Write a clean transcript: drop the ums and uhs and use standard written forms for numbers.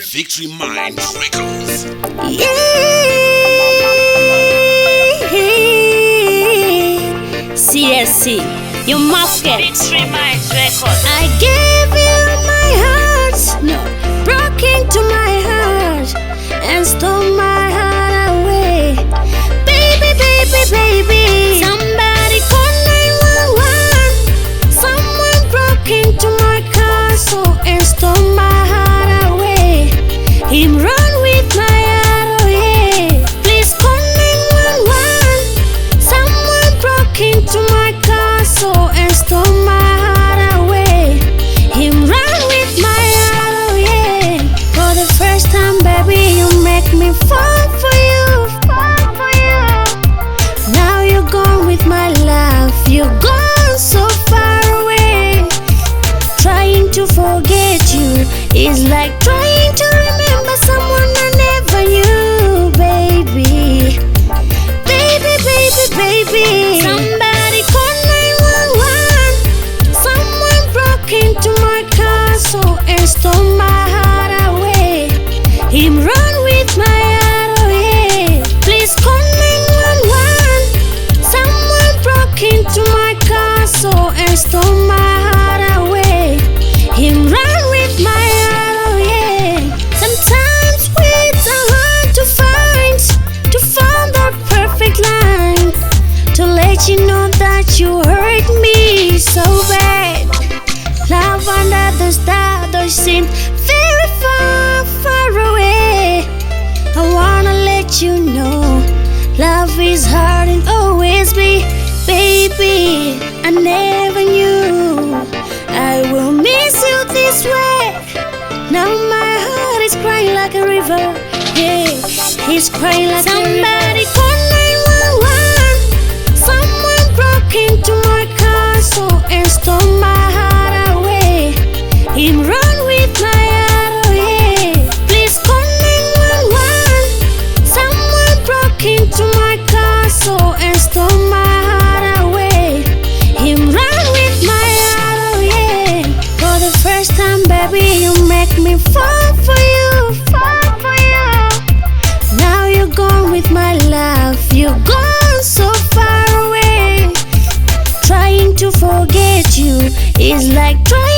Victory Mind Records. Yeah, CSC, your market. Victory Mind Records. I gave you my heart, no, broke into my heart and stole my heart away. Baby, baby, baby, somebody call 911. Someone broke into my castle and stole my heart away. Him run with my heart, oh yeah. Please call 911. Someone broke into my castle and stole my heart away. Him run with my heart, oh yeah. For the first time, baby, you make me fall for you, fall for you. Now you're gone with my love, you're gone so far away. Trying to forget you is like trying to remember someone I never knew, baby. Baby, baby, baby, somebody call 911. Someone broke into my castle and stole my heart away. Him run with my heart, oh yeah. Please call 911. Someone broke into my castle and stole my heart away. Him run with my heart, oh yeah. Sometimes words are hard to find that perfect line to let you know that you hurt me so bad. Love under the stars seems very far, far away. I wanna let you know love is hard and always be, baby. I never knew I will miss you this way. Now my heart is crying like a river, yeah, it's crying like somebody call 911. Someone broke into my castle and stole my heart away. Him run with my heart, oh yeah. Please call 911. Someone broke into my castle and stole my heart away. Him run with my heart, oh yeah. For the first time, baby, you make me fall for you, fall for you. Now you're gone with my love, you're gone so far away. Trying to forget you is like trying